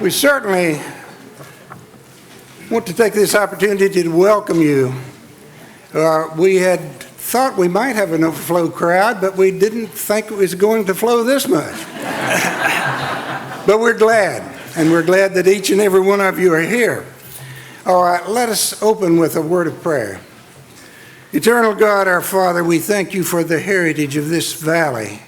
We certainly want to take this opportunity to welcome you. We had thought we might have an overflow crowd, but we didn't think it was going to flow this much. But we're glad, and we're glad that each and every one of you are here. All right, let us open with a word of prayer. Eternal God, our Father, we thank you for the heritage of this valley.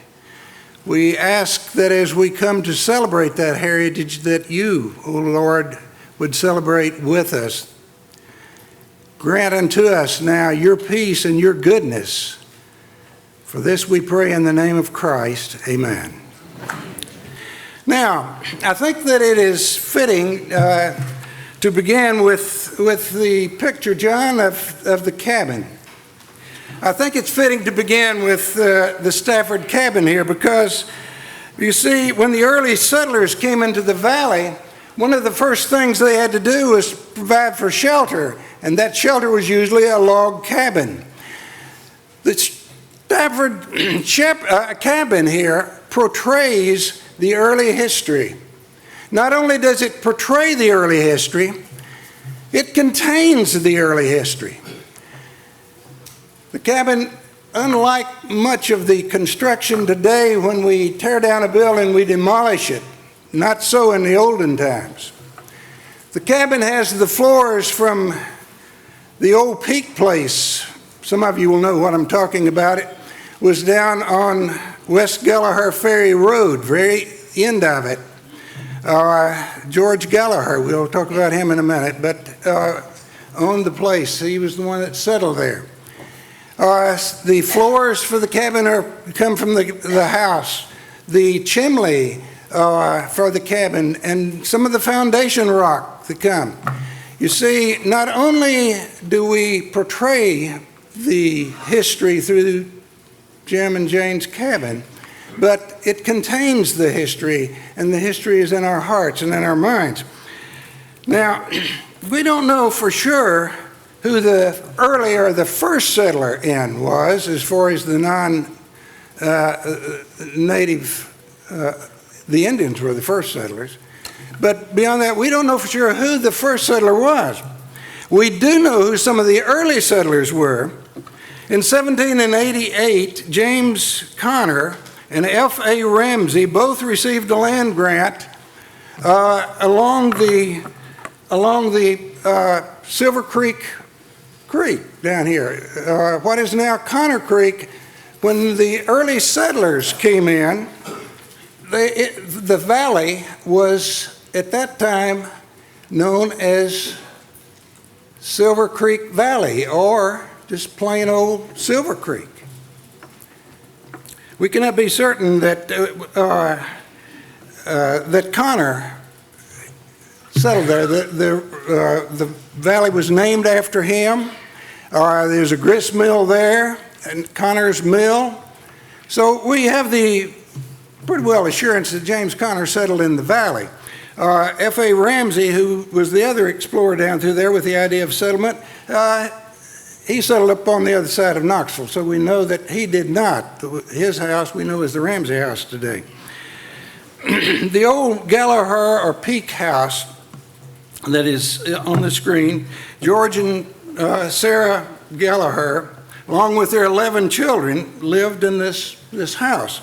We ask that as we come to celebrate that heritage, that you, O Lord, would celebrate with us. Grant unto us now your peace and your goodness. For this we pray in the name of Christ. Amen. Now, I think that it is fitting to begin with the picture, John, of the cabin. I think it's fitting to begin with the Stafford Cabin here because, you see, when the early settlers came into the valley, one of the first things they had to do was provide for shelter, and that shelter was usually a log cabin. The Stafford Cabin here portrays the early history. Not only does it portray the early history, it contains the early history. The cabin, unlike much of the construction today, when we tear down a building, we demolish it. Not so in the olden times. The cabin has the floors from the old Peak Place. Some of you will know what I'm talking about. It was down on West Gallaher Ferry Road, very end of it. George Gallaher, we'll talk about him in a minute, but owned the place. He was the one that settled there. The floors for the cabin come from the house. The chimney for the cabin and some of the foundation rock that come. You see, not only do we portray the history through Jim and Jane's cabin, but it contains the history, and the history is in our hearts and in our minds. Now, we don't know for sure who the first settler in was, as far as the non-native, the Indians were the first settlers. But beyond that, we don't know for sure who the first settler was. We do know who some of the early settlers were. In 1788, James Connor and F.A. Ramsey both received a land grant along the Silver Creek down here, what is now Connor Creek. When the early settlers came in, the valley was at that time known as Silver Creek Valley, or just plain old Silver Creek. We cannot be certain that that Connor settled there. The valley was named after him. There's a grist mill there, and Connor's Mill. So we have the pretty well assurance that James Connor settled in the valley. F.A. Ramsey, who was the other explorer down through there with the idea of settlement, he settled up on the other side of Knoxville, so we know that he did not. His house we know is the Ramsey house today. The old Gallaher or Peak house that is on the screen, George and Sarah Gallaher, along with their 11 children, lived in this house.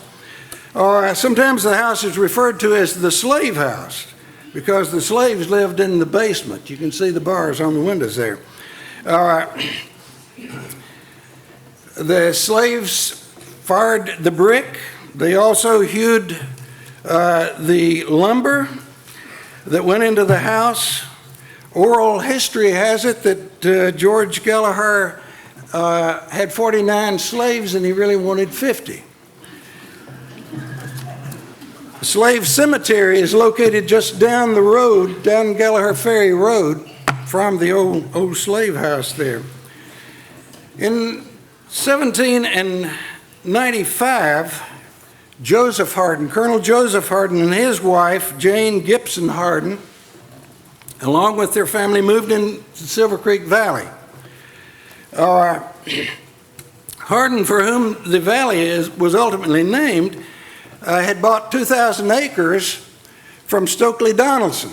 Sometimes the house is referred to as the slave house because the slaves lived in the basement. You can see the bars on the windows there. The slaves fired the brick. They also hewed the lumber that went into the house. Oral history has it that George Gallaher had 49 slaves and he really wanted 50. The slave cemetery is located just down the road, down Gallaher Ferry Road, from the old slave house there. In 1795, Joseph Hardin, Colonel Joseph Hardin and his wife, Jane Gibson Hardin, along with their family, moved into Silver Creek Valley. Hardin, for whom the valley was ultimately named, had bought 2,000 acres from Stokely Donaldson,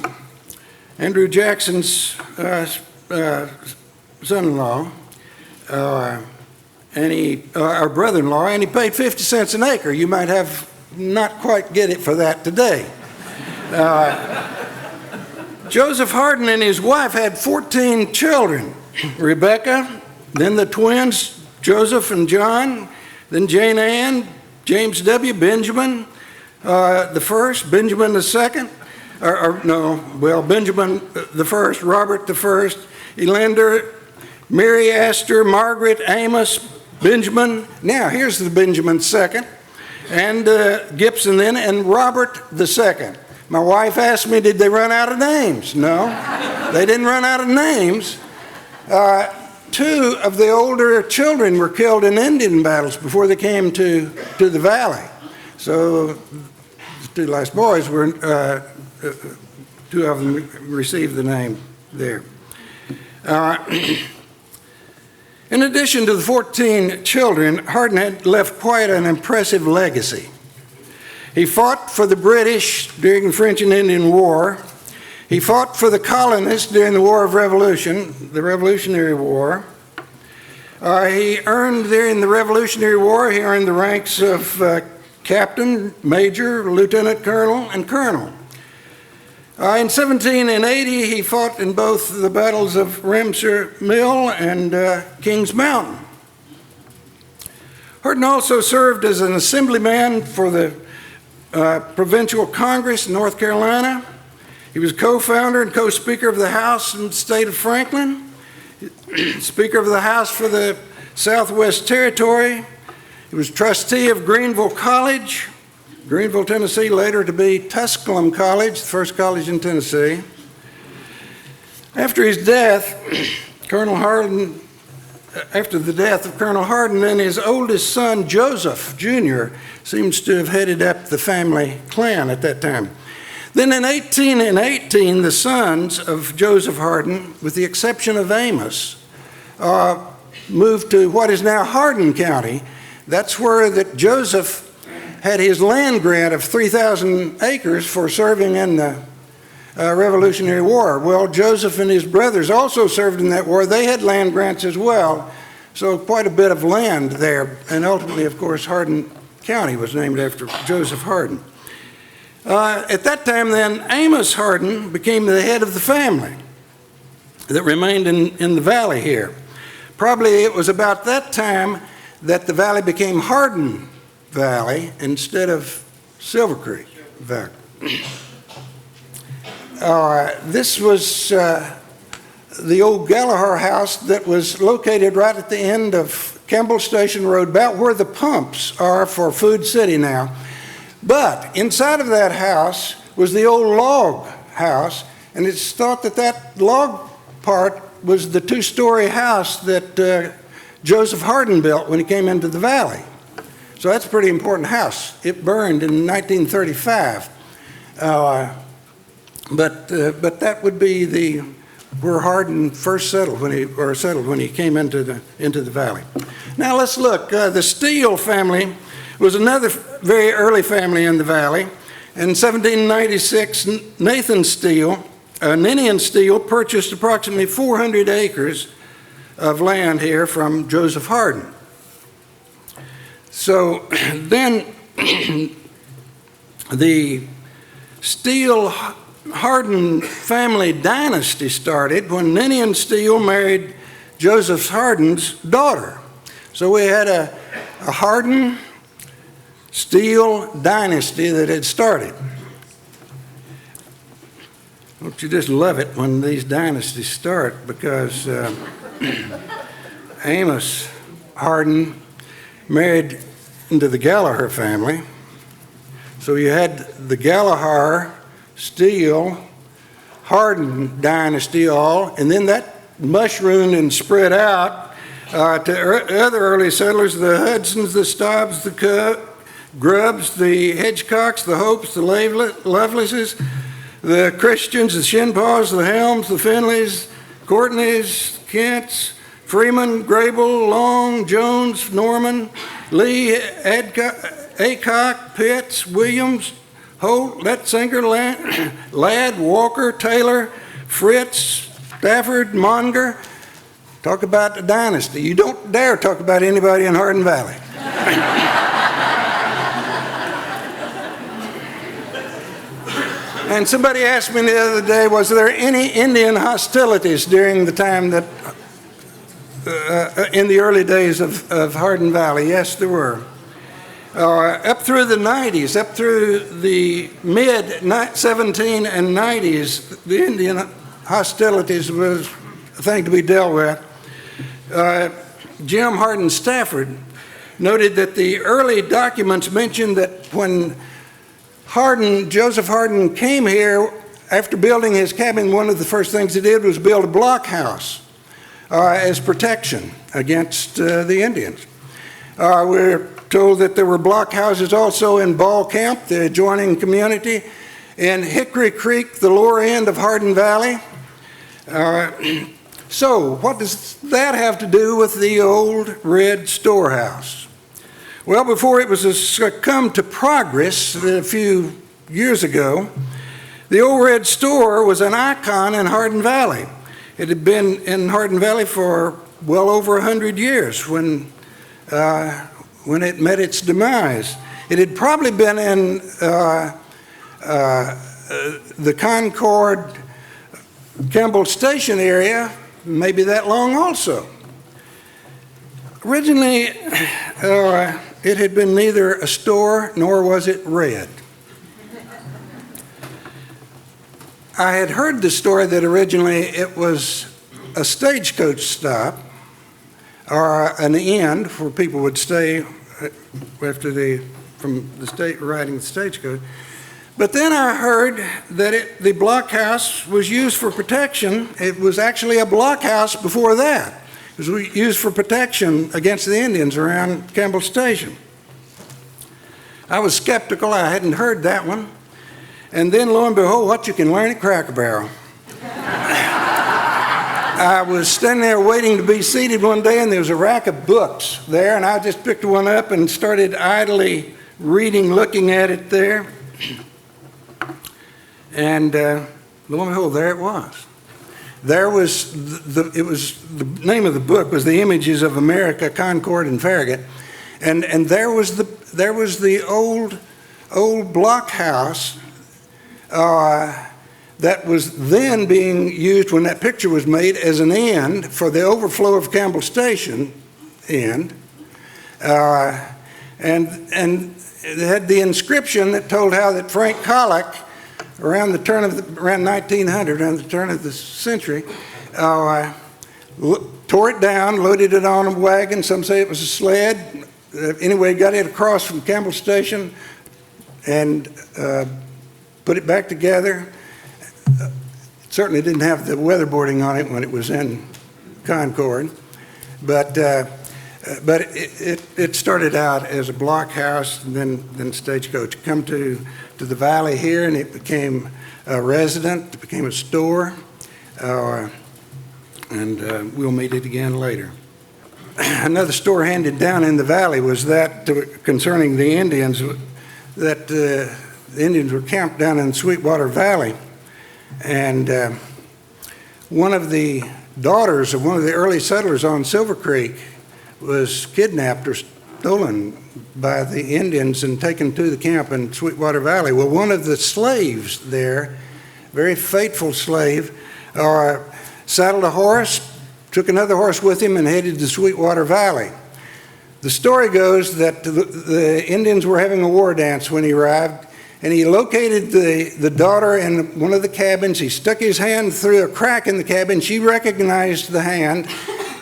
Andrew Jackson's son-in-law, our brother-in-law, and he paid 50 cents an acre. You might have not quite get it for that today. Joseph Hardin and his wife had 14 children. Rebecca, then the twins, Joseph and John, then Jane Ann, James W., Benjamin the first, Benjamin the second, Benjamin the first, Robert the first, Elander, Mary Astor, Margaret, Amos, Benjamin. Now, here's the Benjamin second, and Gibson then, and Robert the second. My wife asked me, did they run out of names? No, they didn't run out of names. Two of the older children were killed in Indian battles before they came to the valley. So the two last boys were, two of them received the name there. In addition to the 14 children, Hardin had left quite an impressive legacy. He fought for the British during the French and Indian War. He fought for the colonists during the War of Revolution, the Revolutionary War. He earned during the Revolutionary War, he earned the ranks of captain, major, lieutenant colonel, and colonel. In 1780, he fought in both the battles of Ramsar Mill and Kings Mountain. Hardin also served as an assemblyman for the Provincial Congress in North Carolina. He was co-founder and co-speaker of the House in the state of Franklin, speaker of the House for the Southwest Territory. He was trustee of Greenville College, Greenville, Tennessee, later to be Tusculum College, the first college in Tennessee. After his death, after the death of Colonel Hardin, then his oldest son, Joseph Jr., seems to have headed up the family clan at that time. Then in 1818, the sons of Joseph Hardin, with the exception of Amos, moved to what is now Hardin County. That's where that Joseph had his land grant of 3,000 acres for serving in the Revolutionary War. Well, Joseph and his brothers also served in that war. They had land grants as well, so quite a bit of land there. And ultimately, of course, Hardin County was named after Joseph Hardin. At that time, then, Amos Hardin became the head of the family that remained in the valley here. Probably it was about that time that the valley became Hardin Valley instead of Silver Creek Valley. This was the old Gallaher House that was located right at the end of Campbell Station Road, about where the pumps are for Food City now. But inside of that house was the old log house, and it's thought that that log part was the two-story house that Joseph Hardin built when he came into the valley. So that's a pretty important house. It burned in 1935. But that would be where Hardin first settled when he came into the valley. Now let's look. The Steele family was another very early family in the valley. In 1796, Ninian Steele purchased approximately 400 acres of land here from Joseph Hardin. So then the Steele-Hardin family dynasty started when Ninian Steele married Joseph Hardin's daughter. So we had a Hardin-Steele dynasty that had started. Don't you just love it when these dynasties start, because Amos Hardin married into the Gallaher family. So you had the Gallaher, Steele, Hardin dynasty all, and then that mushroomed and spread out to other early settlers, the Hudsons, the Stobbs, the Grubbs, the Hedgecocks, the Hopes, the Lovelaces, the Christians, the Shinpaws, the Helms, the Finleys, Courtneys, Kents, Freeman, Grable, Long, Jones, Norman, Lee, Aycock, Pitts, Williams, Holt, Letzinger, Ladd, Walker, Taylor, Fritz, Stafford, Monger. Talk about the dynasty. You don't dare talk about anybody in Hardin Valley. And somebody asked me the other day, was there any Indian hostilities during the time that, in the early days of Hardin Valley? Yes, there were. Up through the 90s, up through the mid-17 and 90s, the Indian hostilities was a thing to be dealt with. Jim Hardin Stafford noted that the early documents mentioned that when Joseph Hardin came here, after building his cabin, one of the first things he did was build a blockhouse as protection against the Indians. We're told that there were blockhouses also in Ball Camp, the adjoining community, in Hickory Creek, the lower end of Hardin Valley. So what does that have to do with the old red storehouse? Well, before it was succumbed to progress a few years ago, the old red store was an icon in Hardin Valley. It had been in Hardin Valley for well over 100 years when it met its demise. It had probably been in the Concord, Campbell Station area, maybe that long also. Originally, it had been neither a store nor was it red. I had heard the story that originally it was a stagecoach stop or an inn where people would stay after from the state riding the stagecoach. But then I heard that the blockhouse was used for protection. It was actually a blockhouse before that. It was used for protection against the Indians around Campbell Station. I was skeptical. I hadn't heard that one. And then, lo and behold, what you can learn at Cracker Barrel. I was standing there waiting to be seated one day, and there was a rack of books there, and I just picked one up and started idly reading, looking at it there. And lo and behold, there it was. There was the name of the book was The Images of America, Concord and Farragut, and there was the old blockhouse that was then being used when that picture was made as an end for the overflow of Campbell Station end, and it had the inscription that told how that Frank Collick, around 1900, around the turn of the century, tore it down, loaded it on a wagon. Some say it was a sled. Anyway, got it across from Campbell Station and put it back together. It certainly didn't have the weatherboarding on it when it was in Concord, but it started out as a blockhouse and then stagecoach. Come to the valley here, and it became a resident. It became a store, and we'll meet it again later. Another store handed down in the valley was that concerning the Indians, that the Indians were camped down in Sweetwater Valley, and one of the daughters of one of the early settlers on Silver Creek was kidnapped or stolen by the Indians and taken to the camp in Sweetwater Valley. Well, one of the slaves there, very faithful slave, saddled a horse, took another horse with him, and headed to Sweetwater Valley. The story goes that the Indians were having a war dance when he arrived, and he located the daughter in one of the cabins. He stuck his hand through a crack in the cabin. She recognized the hand,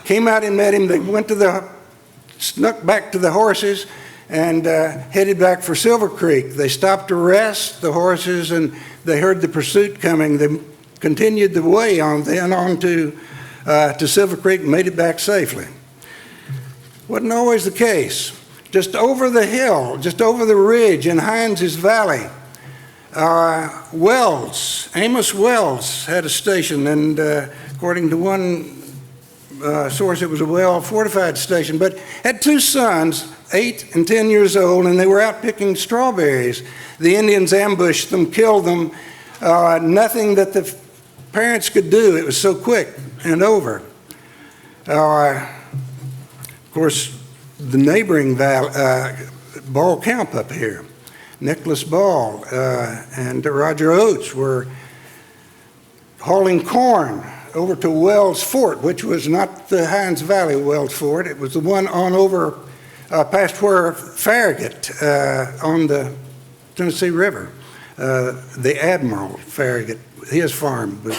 came out and met him. They snuck back to the horses and headed back for Silver Creek. They stopped to rest the horses, and they heard the pursuit coming. They continued the way on to Silver Creek and made it back safely. Wasn't always the case. Just over the hill, just over the ridge in Hines's Valley, Amos Wells had a station, and according to one source it was a well-fortified station, but had two sons, 8 and 10 years old, and they were out picking strawberries. The Indians ambushed them, killed them, nothing that the parents could do. It was so quick and over. Of course, the neighboring Ball Camp up here, Nicholas Ball and Roger Oates were hauling corn over to Wells Fort, which was not the Hines Valley Wells Fort. It was the one on over past where Farragut on the Tennessee River. The Admiral Farragut, his farm was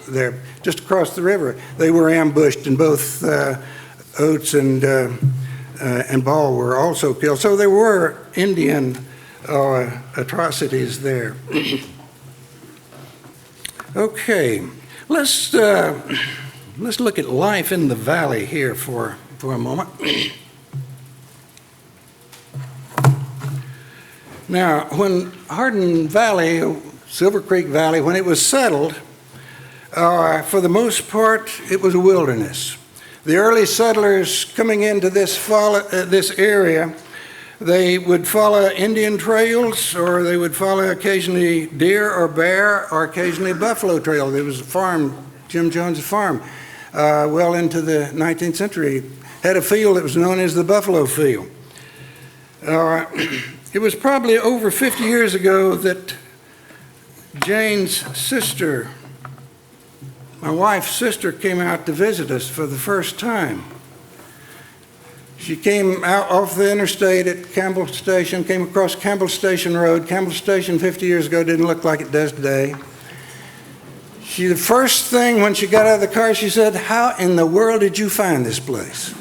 there just across the river. They were ambushed, and both Oates and Ball were also killed. So there were Indian atrocities there. Okay, let's look at life in the valley here for a moment. Now, when Hardin Valley, Silver Creek Valley, when it was settled, for the most part, it was a wilderness. The early settlers coming into this area, they would follow Indian trails, or they would follow occasionally deer or bear, or occasionally buffalo trail. There was a farm, Jim Jones' farm, well into the 19th century, had a field that was known as the Buffalo Field. It was probably over 50 years ago that Jane's sister, my wife's sister, came out to visit us for the first time. She came out off the interstate at Campbell Station, came across Campbell Station Road. Campbell Station 50 years ago didn't look like it does today. The first thing when she got out of the car, she said, "How in the world did you find this place?"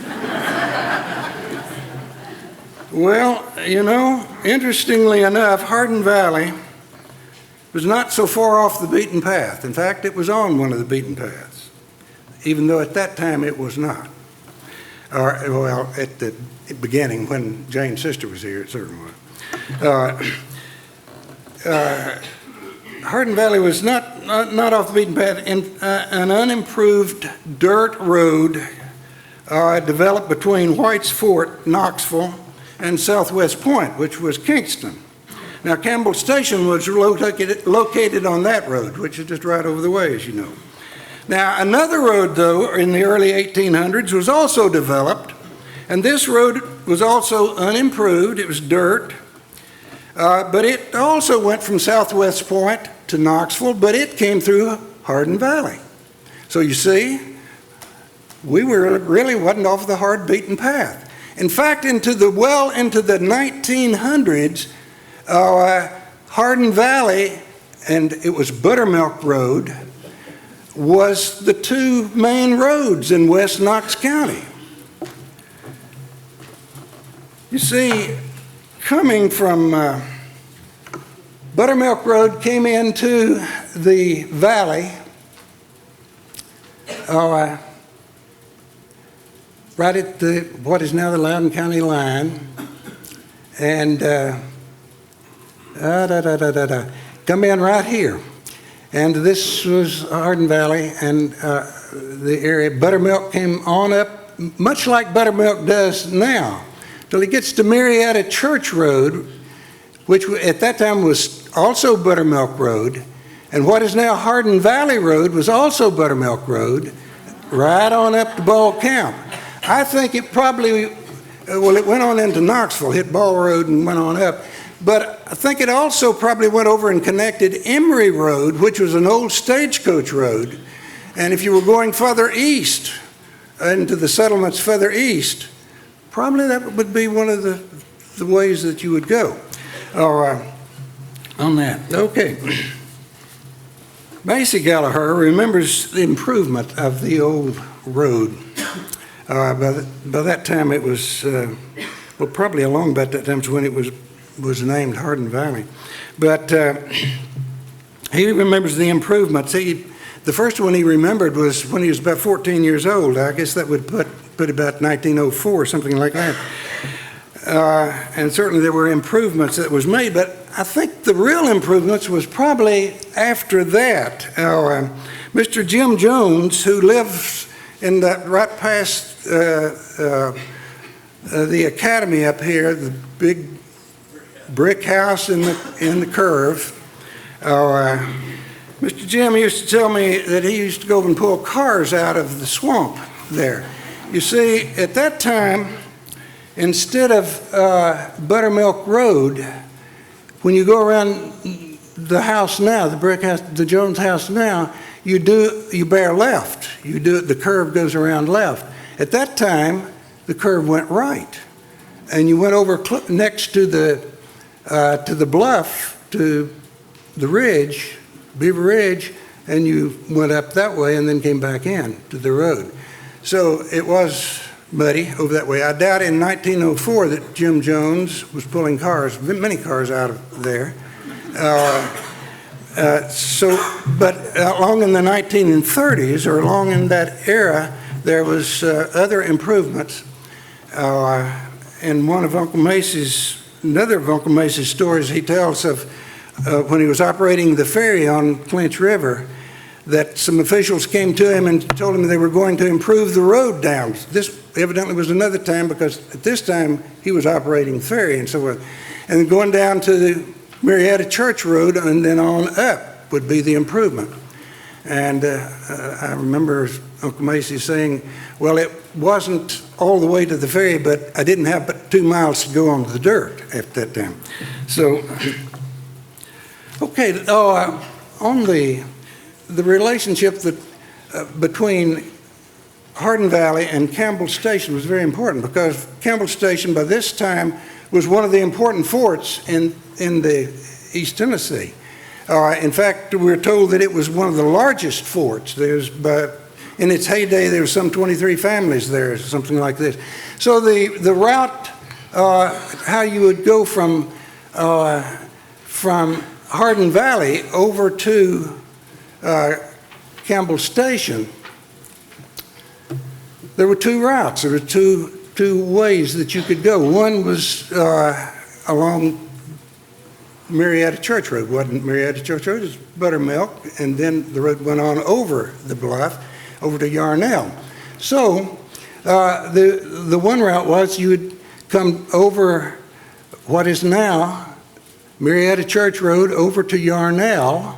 Well, you know, interestingly enough, Hardin Valley was not so far off the beaten path. In fact, it was on one of the beaten paths, even though at that time it was not. Well, at the beginning, when Jane's sister was here, it certainly was. Hardin Valley was not off the beaten path. An unimproved dirt road developed between White's Fort, Knoxville, and Southwest Point, which was Kingston. Now, Campbell Station was located on that road, which is just right over the way, as you know. Now, another road, though, in the early 1800s was also developed, and this road was also unimproved. It was dirt, but it also went from Southwest Point to Knoxville, but it came through Hardin Valley. So you see, we really wasn't off the hard beaten path. In fact, into the 1900s, Hardin Valley, and it was Buttermilk Road, was the two main roads in West Knox County. You see, coming from Buttermilk Road came into the valley, right at what is now the Loudoun County line, and come in right here. And this was Hardin Valley, and the area. Buttermilk came on up, much like Buttermilk does now, till it gets to Marietta Church Road, which at that time was also Buttermilk Road, and what is now Hardin Valley Road was also Buttermilk Road, right on up to Ball Camp. I think it probably, it went on into Knoxville, hit Ball Road and went on up, but I think it also probably went over and connected Emory Road, which was an old stagecoach road, and if you were going further east, into the settlements further east, probably that would be one of the ways that you would go on that. Okay. Macy Gallaher remembers the improvement of the old road. By that time it was, probably along about that time when it was named Hardin Valley. But he remembers the improvements. The first one he remembered was when he was about 14 years old. I guess that would put about 1904, something like that. And certainly there were improvements that was made, but I think the real improvements was probably after that. Mr. Jim Jones, who lives in that right past the academy up here, the big brick house in the curve. Mr. Jim used to tell me that he used to go and pull cars out of the swamp there. You see, at that time, instead of Buttermilk Road, when you go around the house now, the brick house, the Jones house now, you bear left. The curve goes around left. At that time, the curve went right, and you went over next to the bluff, to the ridge, Beaver Ridge, and you went up that way and then came back in to the road. So it was muddy over that way. I doubt in 1904 that Jim Jones was pulling many cars out of there. But along in the 1930s, or along in that era, there was other improvements. And another of Uncle Macy's stories he tells of when he was operating the ferry on Clinch River, that some officials came to him and told him they were going to improve the road down. This evidently was another time, because at this time he was operating the ferry and so forth. And going down to the Marietta Church Road and then on up would be the improvement. And I remember Uncle Macy saying, well, it wasn't all the way to the ferry, but I didn't have but 2 miles to go on the dirt at that time. So, okay, on the relationship that between Hardin Valley and Campbell Station was very important, because Campbell Station by this time was one of the important forts in the East Tennessee. In fact, we're told that it was one of the largest forts. In its heyday, there were some 23 families there, something like this. So the route, how you would go from Hardin Valley over to Campbell Station, there were 2 routes. There were two ways that you could go. One was along Marietta Church Road. It wasn't Marietta Church Road, it was Buttermilk, and then the road went on over the bluff, over to Yarnell. So the one route was you would come over what is now Marietta Church Road over to Yarnell,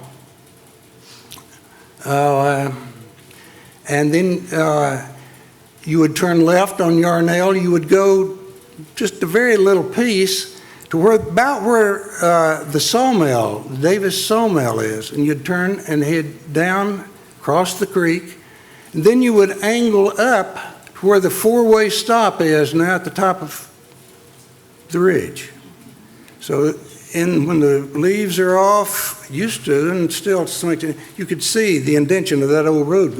and then you would turn left on Yarnell. You would go just a very little piece to about where the sawmill, the Davis sawmill is, and you'd turn and head down, cross the creek, and then you would angle up to where the 4-way stop is now at the top of the ridge. So when the leaves are off, used to, and still you could see the indention of that old road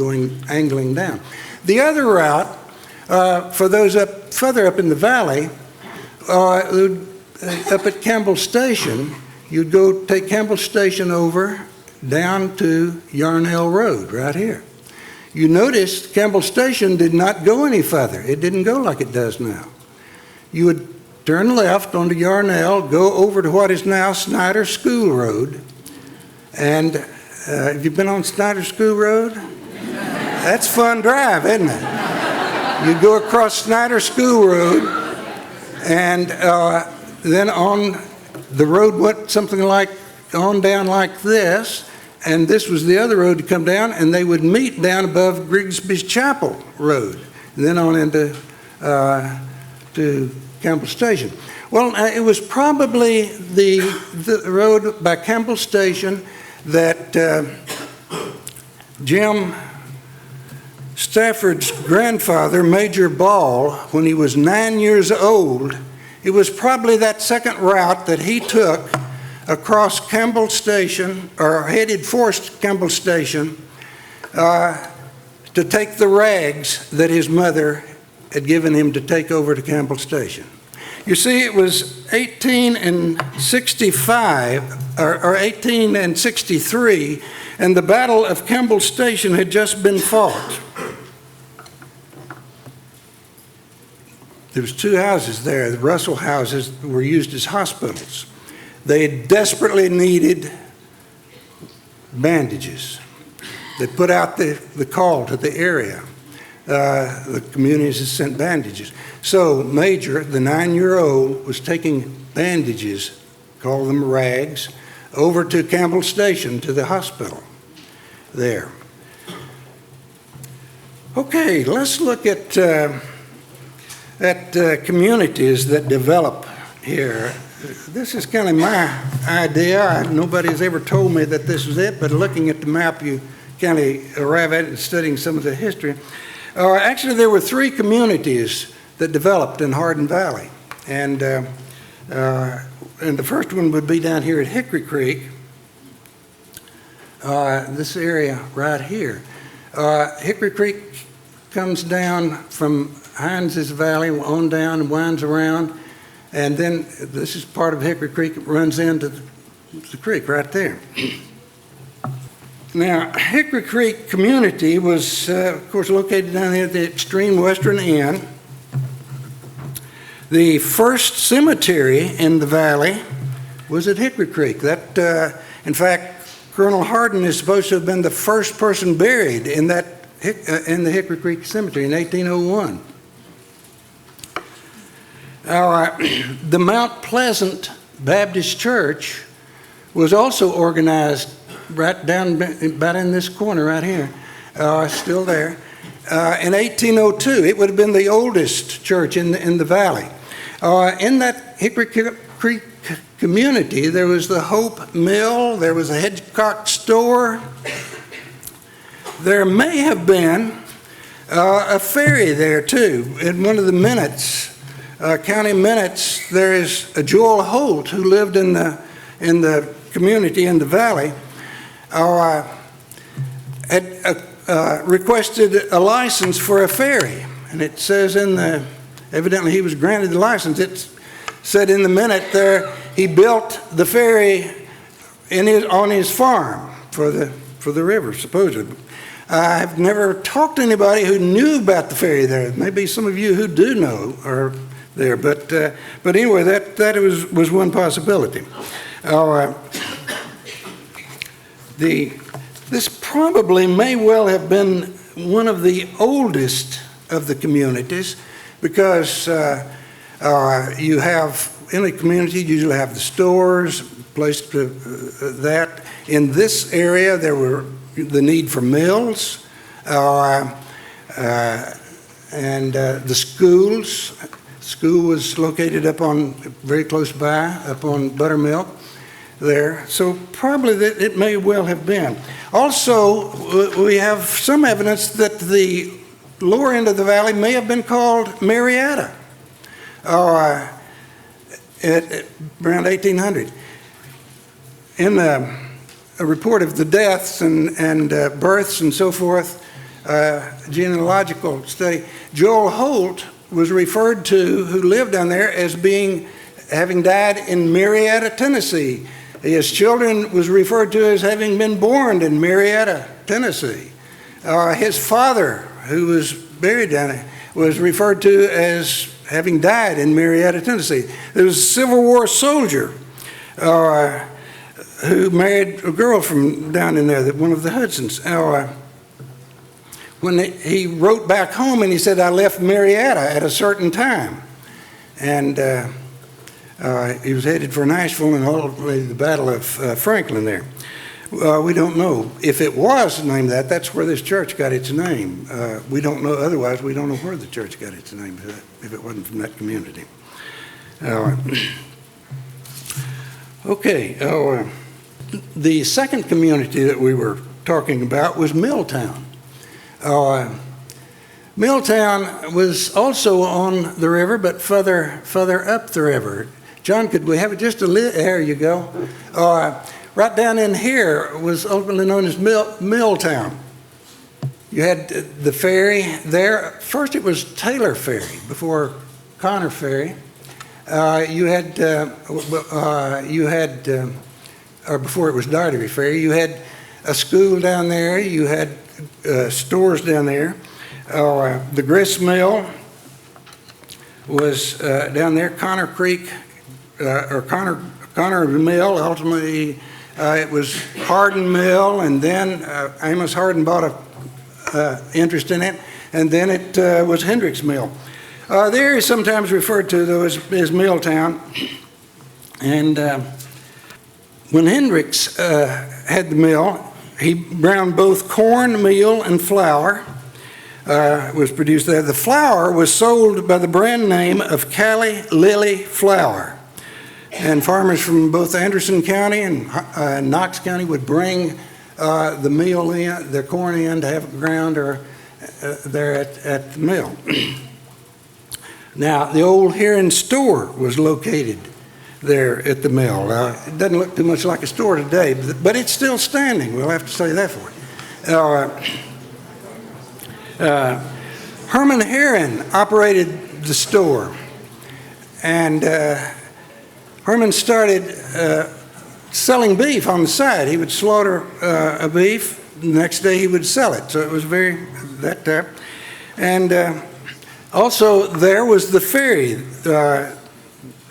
angling down. The other route, for those further up in the valley, up at Campbell Station, you'd go take Campbell Station over down to Yarnell Road right here. You notice Campbell Station did not go any further. It didn't go like it does now. You would turn left onto Yarnell, go over to what is now Snyder School Road. And have you been on Snyder School Road? That's a fun drive, isn't it? You go across Snyder School Road, and then on the road went something like on down like this, and this was the other road to come down, and they would meet down above Grigsby's Chapel Road, and then on into to Campbell Station. Well, it was probably the road by Campbell Station that Jim Stafford's grandfather, Major Ball, when he was 9 years old, it was probably that second route that he took across Campbell Station, or headed for Campbell Station, to take the rags that his mother had given him to take over to Campbell Station. You see, it was 1865, or 1863, and the Battle of Campbell Station had just been fought. There was 2 houses there. The Russell houses were used as hospitals. They desperately needed bandages. They put out the call to the area. the communities had sent bandages. So Major, the 9-year-old, was taking bandages, call them rags, over to Campbell Station, to the hospital there. Okay, let's look at communities that develop here. This is kind of my idea. Nobody's ever told me that this was it, but looking at the map, you kind of arrive at it and studying some of the history. Actually, there were 3 communities that developed in Hardin Valley, and the first one would be down here at Hickory Creek, this area right here. Hickory Creek comes down from Hines's Valley on down and winds around, and then this is part of Hickory Creek. It runs into the creek right there. Now, Hickory Creek community was, of course, located down here at the extreme western end. The first cemetery in the valley was at Hickory Creek. That, in fact, Colonel Hardin is supposed to have been the first person buried in the Hickory Creek Cemetery in 1801. The Mount Pleasant Baptist Church was also organized right down about in this corner right here, still there. In 1802, it would have been the oldest church in the valley. In that Hickory Creek community, there was the Hope Mill, there was a Hedgecock store. There may have been a ferry there too. In one of the minutes, county minutes, there is a Joel Holt who lived in the community in the valley, had requested a license for a ferry, and it says evidently he was granted the license. It said in the minute there he built the ferry on his farm for the river, supposedly. I've never talked to anybody who knew about the ferry there. Maybe some of you who do know are there, but anyway, that was one possibility. This probably may well have been one of the oldest of the communities, because you have, in a community, you usually have the stores, place to that. In this area, there were the need for mills, and the schools. School was located very close by, up on Buttermilk there. So probably that it may well have been. Also, we have some evidence that the lower end of the valley may have been called Marietta, at around 1800. In a report of the deaths and births and so forth, genealogical study, Joel Holt was referred to, who lived down there, as having died in Marietta, Tennessee. His children was referred to as having been born in Marietta, Tennessee. His father, who was buried down there, was referred to as having died in Marietta, Tennessee. There was a Civil War soldier who married a girl from down in there, one of the Hudsons. When he wrote back home and he said, "I left Marietta at a certain time," and he was headed for Nashville and ultimately the Battle of Franklin there. We don't know if it was named that. That's where this church got its name. We don't know. Otherwise, we don't know where the church got its name if it wasn't from that community. Okay. The second community that we were talking about was Milltown. Milltown was also on the river, but further up the river. John, could we have it just a little? There you go. Right down in here was ultimately known as Milltown. You had the ferry there. First it was Taylor Ferry before Connor Ferry. Or before it was Dartery Ferry. You had a school down there. You had stores down there. The grist mill was down there. Connor Creek, or Connor Mill. Ultimately, it was Hardin Mill, and then Amos Hardin bought a interest in it. and then it was Hendrick's Mill. The area is sometimes referred to, though, as Milltown. And when Hendrick's had the mill, he ground both corn, meal, and flour. Was produced there. The flour was sold by the brand name of Cali Lily Flour. And farmers from both Anderson County and Knox County would bring the meal in, their corn in, to have it ground or there at the mill. Now, the old Heron store was located there at the mill. It doesn't look too much like a store today, but it's still standing. We'll have to say that for you. Herman Heron operated the store, and Herman started selling beef on the side. He would slaughter a beef, the next day he would sell it, so it was that type. And also there was the ferry,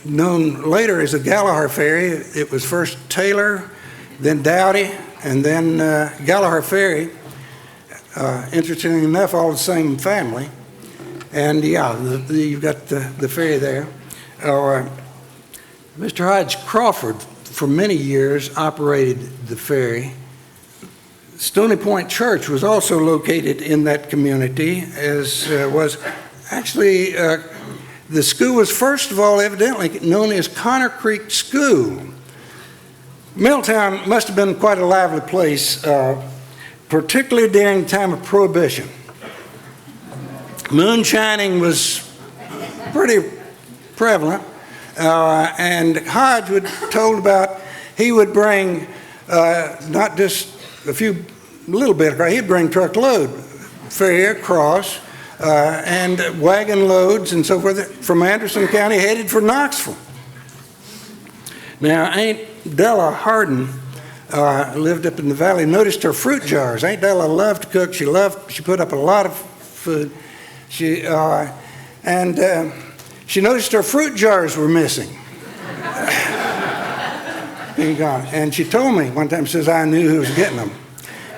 known later as the Gallaher Ferry. It was first Taylor, then Dowdy, and then Gallaher Ferry. Interestingly enough, all the same family. And yeah, you've got the ferry there. Mr. Hodge Crawford, for many years, operated the ferry. Stony Point Church was also located in that community, as was actually, the school was first of all evidently known as Connor Creek School. Milltown must have been quite a lively place, particularly during the time of Prohibition. Moonshining was pretty prevalent, and Hodge was told about he would bring not just a little bit, he'd bring truckload fare across and wagon loads and so forth from Anderson County headed for Knoxville. Now, Aunt Della Hardin lived up in the valley, noticed her fruit jars. Aunt Della loved to cook. She put up a lot of food. She noticed her fruit jars were missing. And she told me one time, says, I knew who was getting them.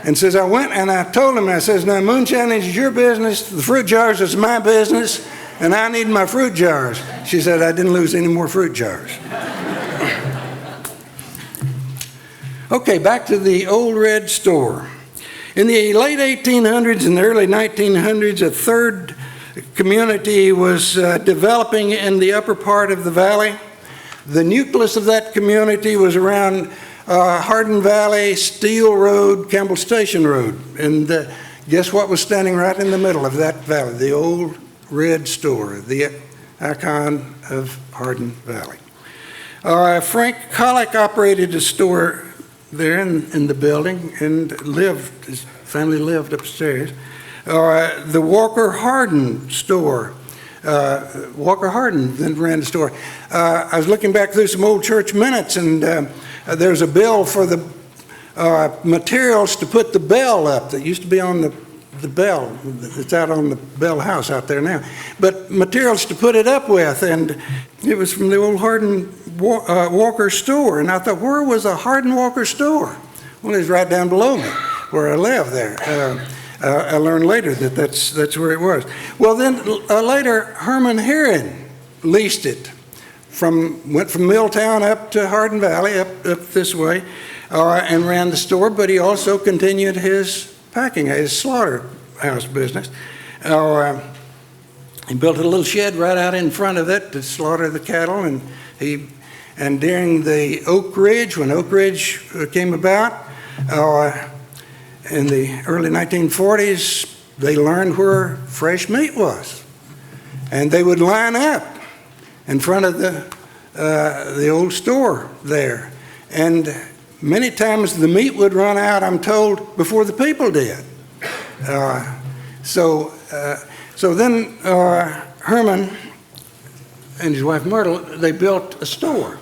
And says, I went and I told him, I says, now moonshining is your business, the fruit jars is my business, and I need my fruit jars. She said, I didn't lose any more fruit jars. Okay, back to the old red store. In the late 1800s and the early 1900s, a third community was developing in the upper part of the valley. The nucleus of that community was around Hardin Valley, Steel Road, Campbell Station Road. And guess what was standing right in the middle of that valley? The old red store, the icon of Hardin Valley. Frank Collick operated a store there in the building and his family lived upstairs. The Walker Hardin store. Walker Hardin then ran the store. I was looking back through some old church minutes, and there's a bill for the materials to put the bell up that used to be on the bell. It's out on the bell house out there now. But materials to put it up with, and it was from the old Hardin Walker store. And I thought, where was a Hardin Walker store? Well, it was right down below me where I lived there. I learned later that that's where it was. Well, then later Herman Heron leased it. Went from Milltown up to Hardin Valley, up this way, and ran the store. But he also continued his his slaughterhouse business. He built a little shed right out in front of it to slaughter the cattle, and during the Oak Ridge, when Oak Ridge came about, in the early 1940s, they learned where fresh meat was. And they would line up in front of the old store there. And many times the meat would run out, I'm told, before the people did. So then Herman and his wife Myrtle, they built a store.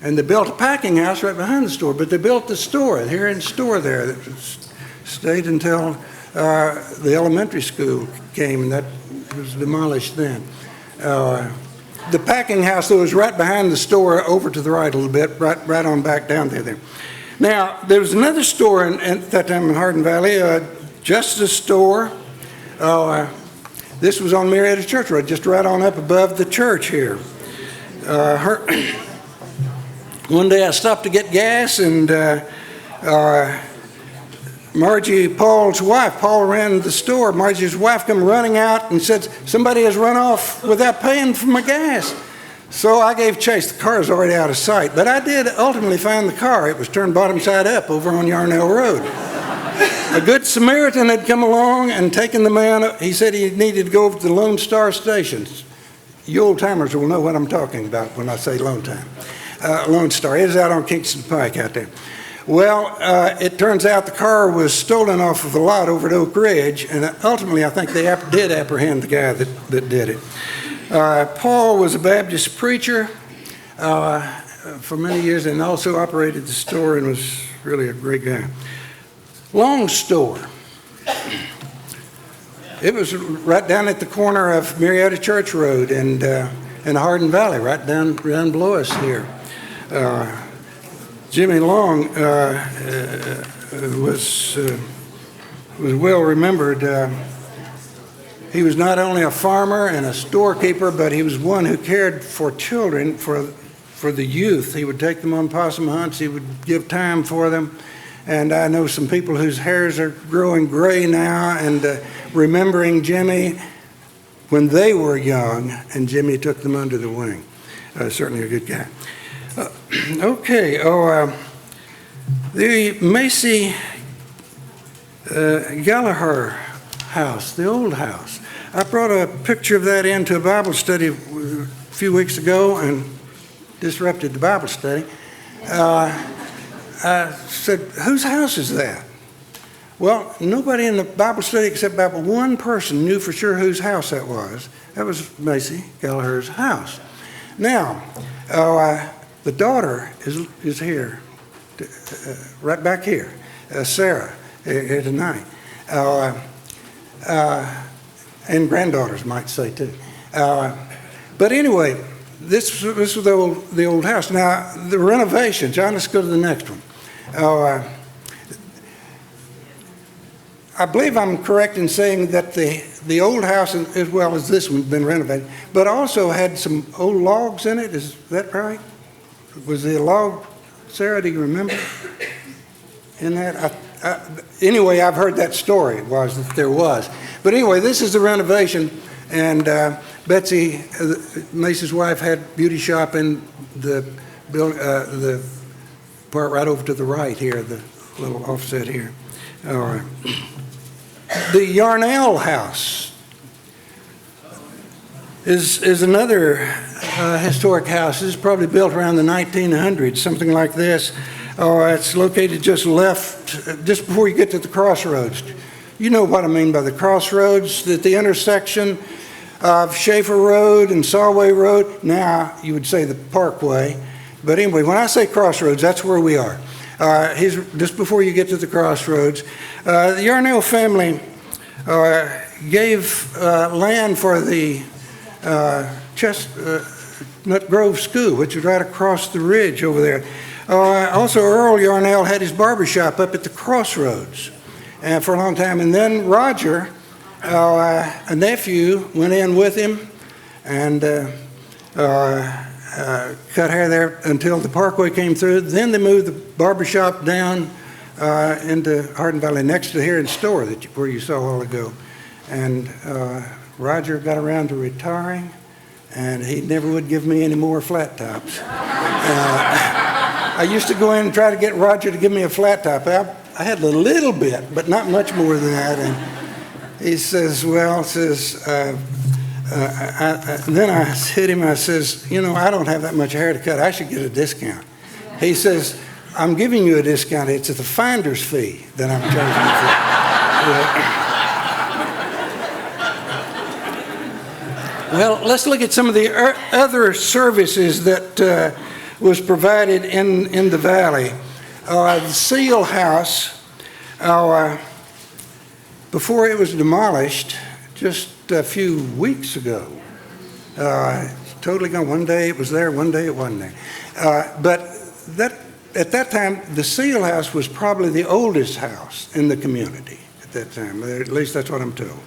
And they built a packing house right behind the store, but they built the store, the Heron store there that stayed until the elementary school came, and that was demolished then. The packing house that was right behind the store, over to the right a little bit, right on back down there. Now, there was another store at that time in Hardin Valley, Justice Store. This was on Marietta Church Road, just right on up above the church here. One day I stopped to get gas, and Margie, Paul's wife, Paul ran the store. Margie's wife come running out and said, somebody has run off without paying for my gas. So I gave chase. The car was already out of sight, but I did ultimately find the car. It was turned bottom side up over on Yarnell Road. A good Samaritan had come along and taken the man. He said he needed to go over to the Lone Star Station. You old timers will know what I'm talking about when I say Lone Star. It is out on Kingston Pike out there. Well, it turns out the car was stolen off of the lot over at Oak Ridge, and ultimately I think they did apprehend the guy that did it. Paul was a Baptist preacher for many years, and also operated the store, and was really a great guy. Long store. It was right down at the corner of Marietta Church Road and Hardin Valley, right down below us here. Jimmy Long was well remembered. He was not only a farmer and a storekeeper, but he was one who cared for children, for the youth. He would take them on possum hunts. He would give time for them. And I know some people whose hairs are growing gray now and remembering Jimmy when they were young, and Jimmy took them under the wing. Certainly a good guy. The Macy Gallaher House, the old house. I brought a picture of that into a Bible study a few weeks ago and disrupted the Bible study. I said, whose house is that? Well, nobody in the Bible study except about one person knew for sure whose house that was. That was Macy Gallaher's house. Now, the daughter is here, right back here, Sarah, here tonight. And granddaughters might say too. But anyway, this was the old house. Now, the renovation, John, let's go to the next one. I believe I'm correct in saying that the old house, as well as this one, has been renovated, but also had some old logs in it. Is that right? Was the log, Sarah, do you remember in that? Anyway, I've heard that story, was that there was. But anyway, this is the renovation, and Betsy, Macy's wife, had beauty shop in the part right over to the right here, the little offset here. All right. The Yarnell House is another historic house. This is probably built around the 1900s, something like this. It's located just before you get to the crossroads. You know what I mean by the crossroads, at the intersection of Schaefer Road and Solway Road. Now, you would say the Parkway. But anyway, when I say crossroads, that's where we are. He's just before you get to the crossroads. The Yarnell family gave land for the Chestnut Grove School, which is right across the ridge over there. Also, Earl Yarnell had his barber shop up at the crossroads for a long time. And then Roger, a nephew, went in with him and cut hair there until the Parkway came through. Then they moved the barber shop down into Hardin Valley, next to here in Store, where you saw a while ago. And Roger got around to retiring, and he never would give me any more flat tops. I used to go in and try to get Roger to give me a flat top. I had a little bit, but not much more than that. And he says, then I hit him, I says, I don't have that much hair to cut. I should get a discount. He says, I'm giving you a discount. It's at the finder's fee that I'm charging for. Well, let's look at some of the other services that was provided in the valley. The Seal House, before it was demolished, just a few weeks ago, totally gone. One day it was there, one day it wasn't there. But at that time, the Seal House was probably the oldest house in the community at that time. At least that's what I'm told.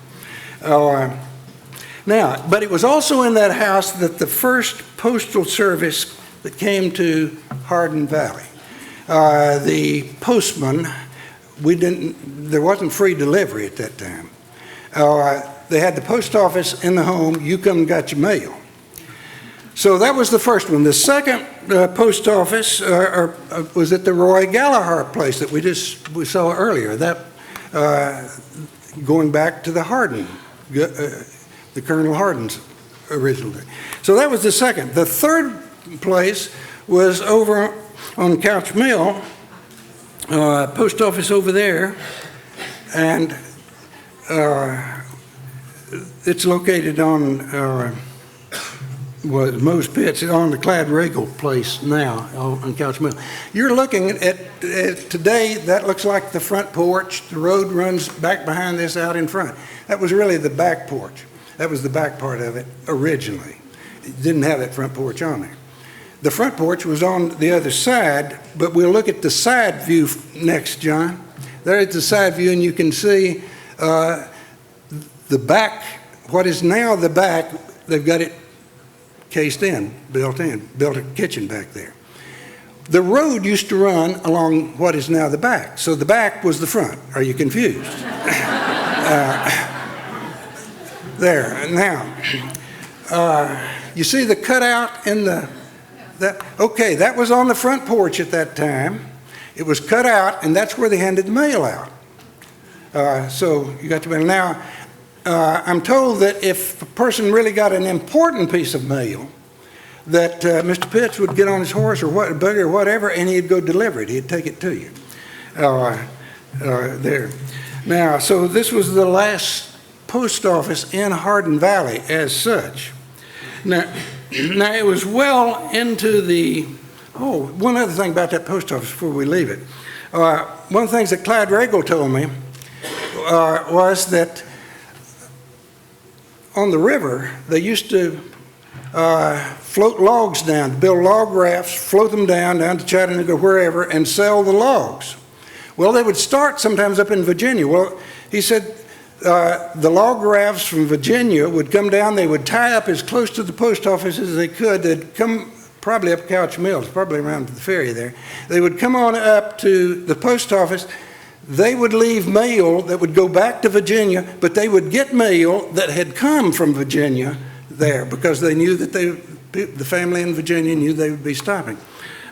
Now, but it was also in that house that the first postal service that came to Hardin Valley. The postman, there wasn't free delivery at that time. They had the post office in the home, you come and got your mail. So that was the first one. The second post office was at the Roy Gallaher place that we saw earlier. That going back to the Hardin, the Colonel Hardin's originally. So that was the second. The third place was over on Couch Mill, post office over there, and it's located on Moe's Pits, on the Clad Regal place now on Couch Mill. You're looking at today, that looks like the front porch. The road runs back behind this out in front. That was really the back porch. That was the back part of it originally. It didn't have that front porch on there. The front porch was on the other side, but we'll look at the side view next, John. There's the side view, and you can see the back, what is now the back, they've got it cased in, built a kitchen back there. The road used to run along what is now the back, so the back was the front. Are you confused? There, now, you see the cutout in okay, that was on the front porch at that time. It was cut out, and that's where they handed the mail out. So you got the mail. Now, I'm told that if a person really got an important piece of mail, that Mr. Pitts would get on his horse or buggy or whatever, and he'd go deliver it. He'd take it to you. There. Now, so this was the last post office in Hardin Valley as such. Now it was well into the, one other thing about that post office before we leave it. One of the things that Clyde Regal told me was that on the river, they used to float logs down, build log rafts, float them down to Chattanooga, wherever, and sell the logs. Well, they would start sometimes up in Virginia. Well, he said the log rafts from Virginia would come down, they would tie up as close to the post office as they could. They'd come probably up Couch Mills, probably around to the ferry there. They would come on up to the post office. They would leave mail that would go back to Virginia, but they would get mail that had come from Virginia there because they knew that the family in Virginia knew they would be stopping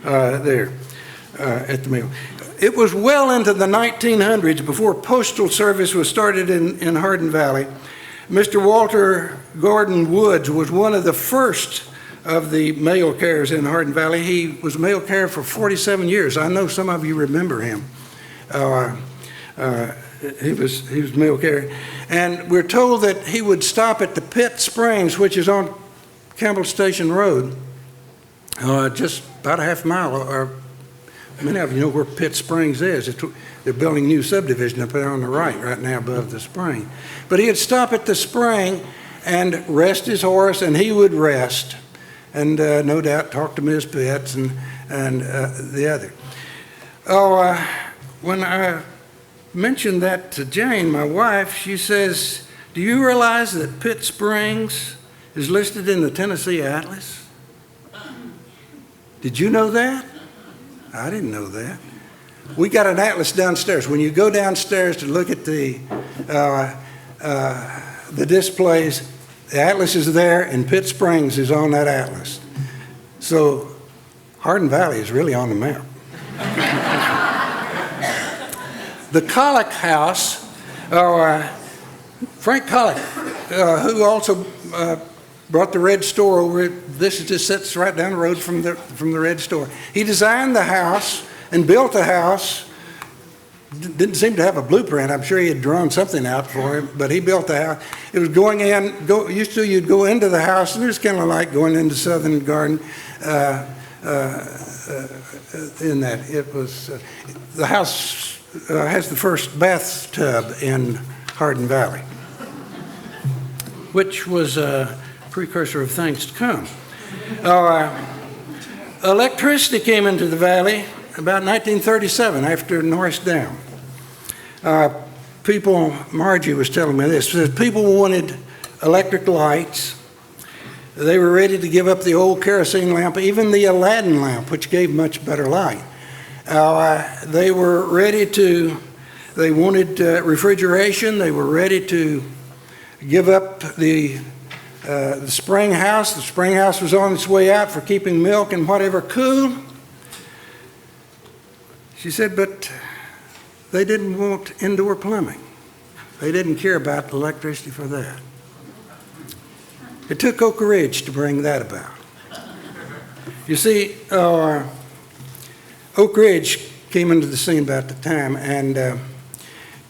there at the mail. It was well into the 1900s before postal service was started in Hardin Valley. Mr. Walter Gordon Woods was one of the first of the mail carriers in Hardin Valley. He was a mail carrier for 47 years. I know some of you remember him. He was mail carrier. And we're told that he would stop at the Pitt Springs, which is on Campbell Station Road, just about a half mile. Or many of you know where Pitt Springs is. They're building a new subdivision up there on the right now above the spring. But he'd stop at the spring and rest his horse, and he would rest. And no doubt talk to Ms. Pitts and the other. When I mentioned that to Jane, my wife, she says, "Do you realize that Pitt Springs is listed in the Tennessee Atlas?" Did you know that? I didn't know that. We got an atlas downstairs. When you go downstairs to look at the displays, the atlas is there, and Pitt Springs is on that atlas. So Hardin Valley is really on the map. The Colic House, Frank Colic, who also brought the Red Store over. This just sits right down the road from the Red Store. He designed the house and built the house. Didn't seem to have a blueprint. I'm sure he had drawn something out for him, but he built the house. It was going in. You'd go into the house, and it was kind of like going into Southern Garden. In that, it was the house has the first bathtub in Hardin Valley, which was a precursor of things to come. Electricity came into the valley about 1937 after Norris Dam. Margie was telling me this, that people wanted electric lights. They were ready to give up the old kerosene lamp, even the Aladdin lamp, which gave much better light. They were ready to, they wanted refrigeration. They were ready to give up the spring house. The spring house was on its way out for keeping milk and whatever cool. She said, but they didn't want indoor plumbing. They didn't care about electricity for that. It took Oak Ridge to bring that about. You see, Oak Ridge came into the scene about the time, and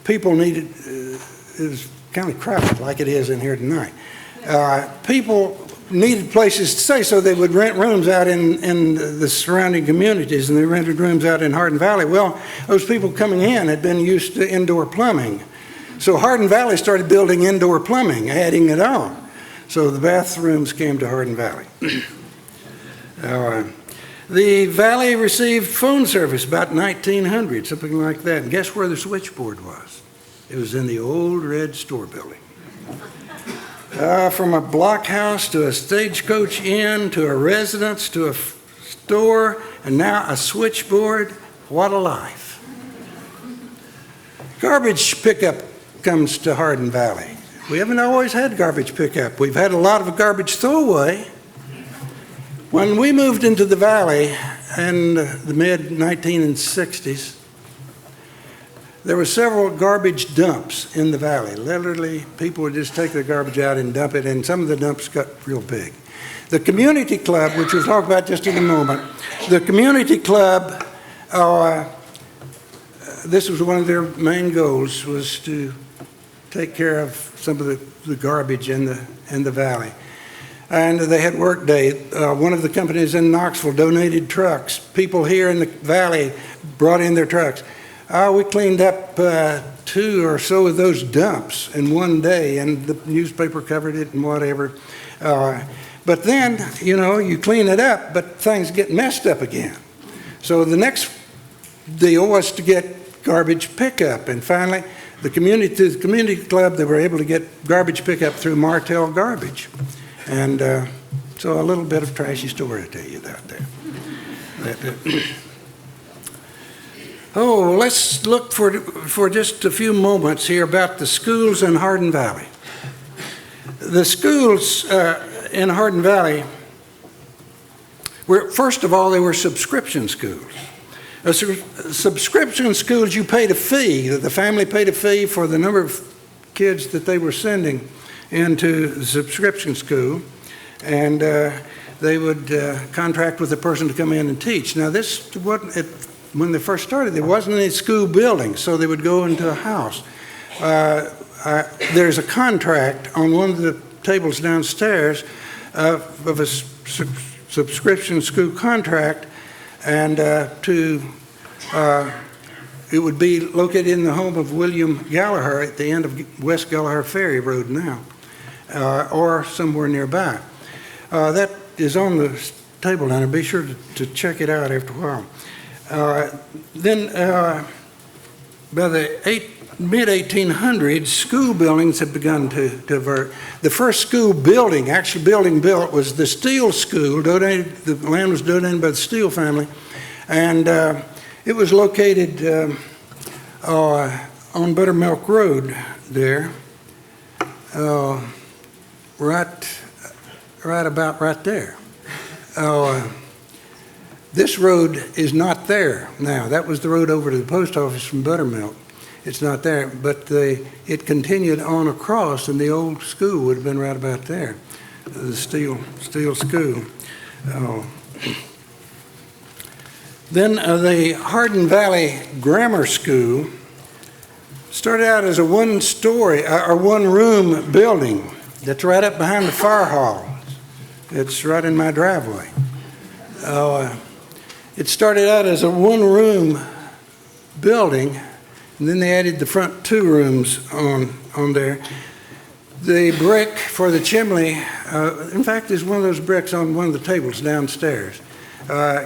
people needed, it was kind of crowded like it is in here tonight. People needed places to stay, so they would rent rooms out in the surrounding communities, and they rented rooms out in Hardin Valley. Well, those people coming in had been used to indoor plumbing. So Hardin Valley started building indoor plumbing, adding it on. So the bathrooms came to Hardin Valley. The valley received phone service about 1900, something like that. And guess where the switchboard was? It was in the old red store building. From a blockhouse to a stagecoach inn to a residence to a store and now a switchboard. What a life. Garbage pickup comes to Hardin Valley. We haven't always had garbage pickup. We've had a lot of garbage throwaway. When we moved into the valley in the mid-1960s, there were several garbage dumps in the valley. Literally, people would just take their garbage out and dump it, and some of the dumps got real big. The community club, which we'll talk about just in a moment, the community club, this was one of their main goals, was to take care of some of the garbage in the valley. And they had work day. One of the companies in Knoxville donated trucks. People here in the valley brought in their trucks. We cleaned up 2 or so of those dumps in one day, and the newspaper covered it and whatever. But then, you know, you clean it up, but things get messed up again. So the next deal was to get garbage pickup, and finally, the community club, they were able to get garbage pickup through Martell Garbage. And so a little bit of trashy story to tell you out there. Oh, let's look for just a few moments here about the schools in Hardin Valley. The schools in Hardin Valley were, first of all, they were subscription schools. Subscription schools, you paid a fee. The family paid a fee for the number of kids that they were sending into the subscription school, and they would contract with a person to come in and teach. Now, this wasn't, when they first started, there wasn't any school building, so they would go into a house. There's a contract on one of the tables downstairs of a subscription school contract, and it would be located in the home of William Gallaher at the end of West Gallaher Ferry Road now, or somewhere nearby. That is on the table down there. Be sure to check it out after a while. Then by the mid-1800s, school buildings had begun to divert. The first school building, actually building built, was the Steele School. Donated, the land was donated by the Steele family, and it was located on Buttermilk Road there, right about right there. This road is not there now. That was the road over to the post office from Buttermilk. It's not there, but it continued on across, and the old school would have been right about there, the Steele School. Then the Hardin Valley Grammar School started out as a one-story or one-room building that's right up behind the fire hall. It's right in my driveway. It started out as a one-room building, and then they added the front 2 rooms on there. The brick for the chimney, in fact, there's one of those bricks on one of the tables downstairs.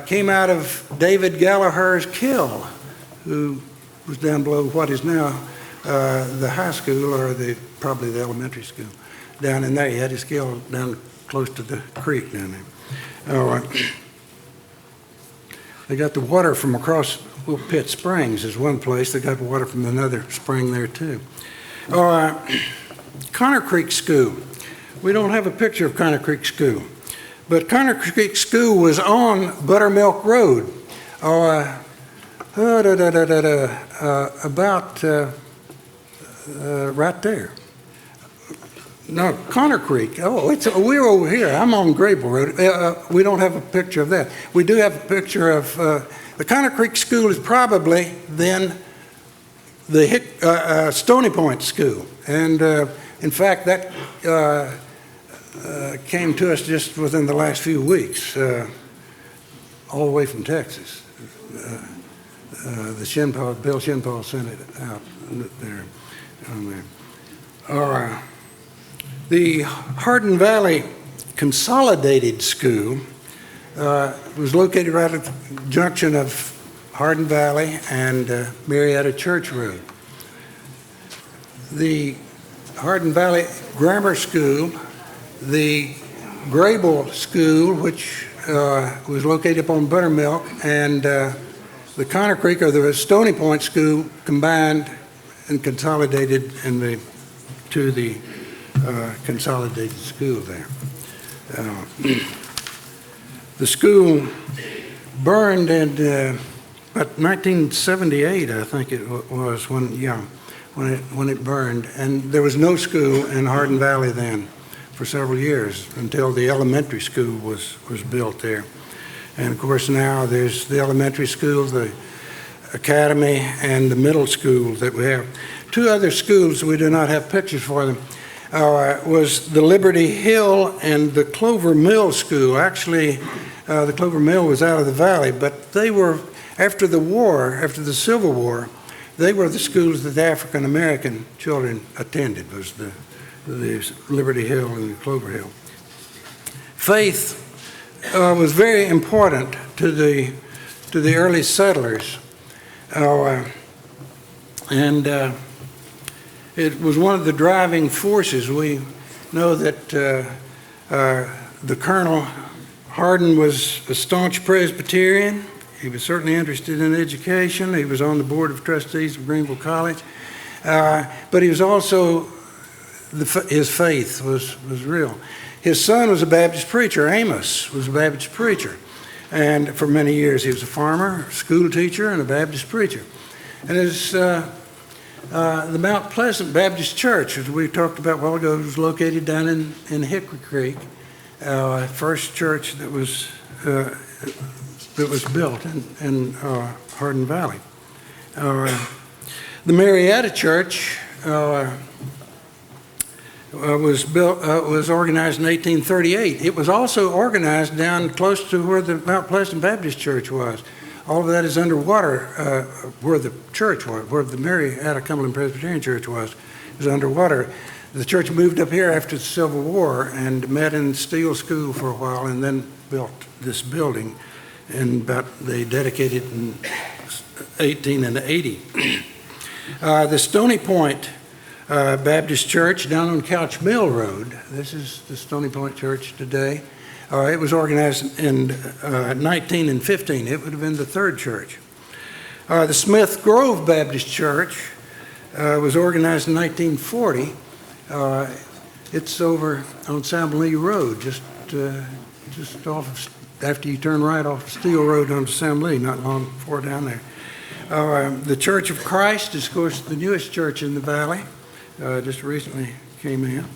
Came out of David Gallaher's kiln, who was down below what is now the high school, or probably the elementary school down in there. He had his scale down close to the creek down there. All right. They got the water from across Little Pit Springs is one place. They got water from another spring there too. All right. Connor Creek School. We don't have a picture of Connor Creek School, but Connor Creek School was on Buttermilk Road, about right there. No, Connor Creek. Oh, we're over here. I'm on Grable Road. We don't have a picture of that. We do have a picture of the Connor Creek School is probably then the Stony Point School, and in fact that came to us just within the last few weeks, all the way from Texas. Bill Shinpaw sent it out there. The Hardin Valley Consolidated School was located right at the junction of Hardin Valley and Marietta Church Road. The Hardin Valley Grammar School, the Grable School, which was located up on Buttermilk, and the Connor Creek or the Stony Point School combined and consolidated to the consolidated school there. The school burned in about 1978, I think it was, when it burned, and there was no school in Hardin Valley then for several years until the elementary school was built there. And of course now there's the elementary school, the academy, and the middle school that we have. Two other schools we do not have pictures for them. Was the Liberty Hill and the Clover Mill School. Actually, the Clover Mill was out of the valley, but they were, after the Civil War, they were the schools that the African American children attended, was the Liberty Hill and the Clover Hill. Faith was very important to the early settlers, it was one of the driving forces. We know that the Colonel Hardin was a staunch Presbyterian. He was certainly interested in education. He was on the board of trustees of Greenville College, but he was also his faith was real. His son was a Baptist preacher. Amos was a Baptist preacher, and for many years he was a farmer, school teacher, and a Baptist preacher. And his the Mount Pleasant Baptist Church, as we talked about a while ago, was located down in Hickory Creek. First church that was built in Hardin Valley. The Marietta Church was organized in 1838. It was also organized down close to where the Mount Pleasant Baptist Church was. All of that is underwater where the church was, where the Marietta Cumberland Presbyterian Church was underwater. The church moved up here after the Civil War and met in Steel School for a while, and then built this building, and they dedicated it in 1880. The Stony Point Baptist Church down on Couch Mill Road. This is the Stony Point Church today. It was organized in 1915. It would have been the third church. The Smith Grove Baptist Church was organized in 1940. It's over on Sam Lee Road, just off of, after you turn right off Steel Road onto Sam Lee, not long before down there. The Church of Christ is, of course, the newest church in the valley. Just recently came in.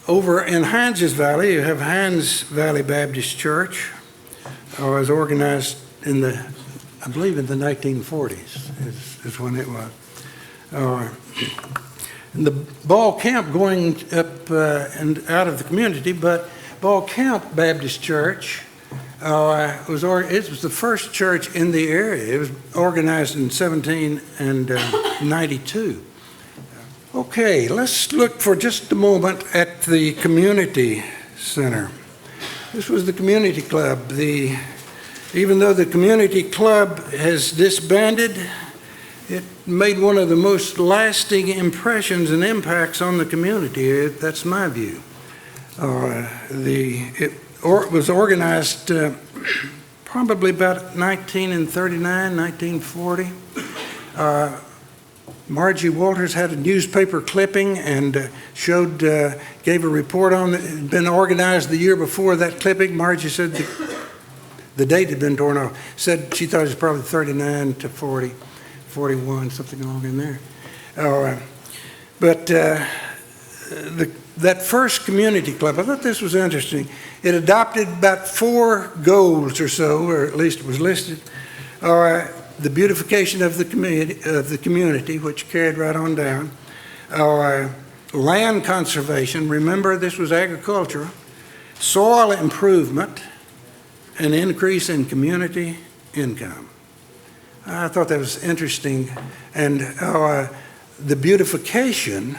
Over in Hines's Valley, you have Hines Valley Baptist Church. It was organized I believe in the 1940s is when it was. And the Ball Camp going up and out of the community, but Ball Camp Baptist Church it was the first church in the area. It was organized in 1792. Okay, let's look for just a moment at the community center. This was the community club. Even though the community club has disbanded, It made one of the most lasting impressions and impacts on the community. That's my view. It was organized probably about 1939, 1940. Margie Walters had a newspaper clipping and gave a report on it. It had been organized the year before that clipping. Margie said the date had been torn off. Said she thought it was probably 39 to 40, 41, something along in there. That first community club, I thought this was interesting. It adopted about 4 goals or so, or at least it was listed. The beautification of the community, which carried right on down. Land conservation, remember this was agricultural. Soil improvement, an increase in community income. I thought that was interesting. And the beautification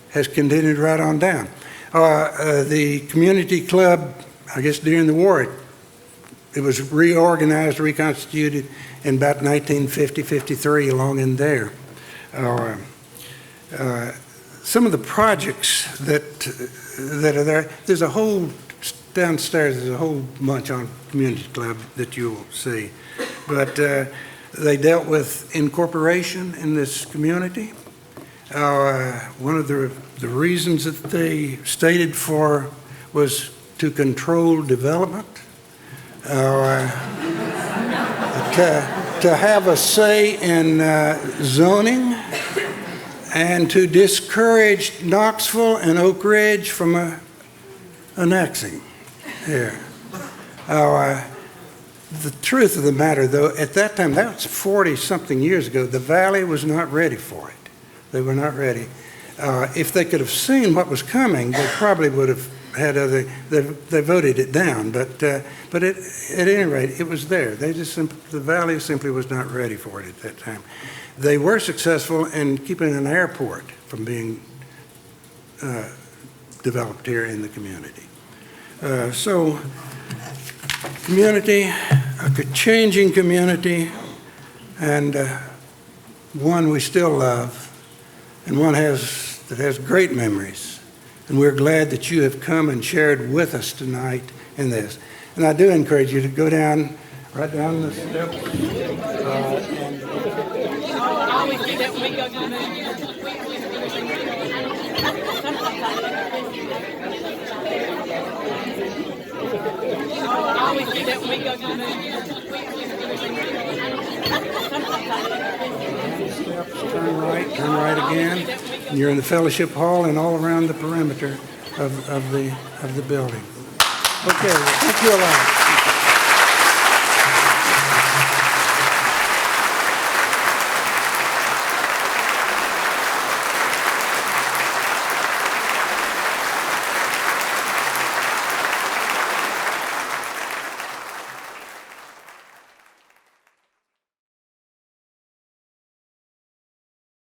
has continued right on down. The community club, I guess during the war, it was reorganized, reconstituted in about 1950, 53, along in there. Some of the projects that are there, there's a whole, downstairs, there's a whole bunch on community club that you'll see. But they dealt with incorporation in this community. One of the reasons that they stated for was to control development. To have a say in zoning, and to discourage Knoxville and Oak Ridge from annexing here. The truth of the matter, though, at that time, that was 40-something years ago, the Valley was not ready for it. They were not ready. If they could have seen what was coming, they probably would have had other. They voted it down, but at any rate, it was there. The Valley simply was not ready for it at that time. They were successful in keeping an airport from being developed here in the community. So, community, a changing community, and one we still love, and one that has great memories. And we're glad that you have come and shared with us tonight in this. And I do encourage you to go down, right down the steps. Always do that when we go to the movie. Always do that when we go to the movie. Turn right again. And you're in the fellowship hall and all around the perimeter of the building. Okay, well, thank you a lot.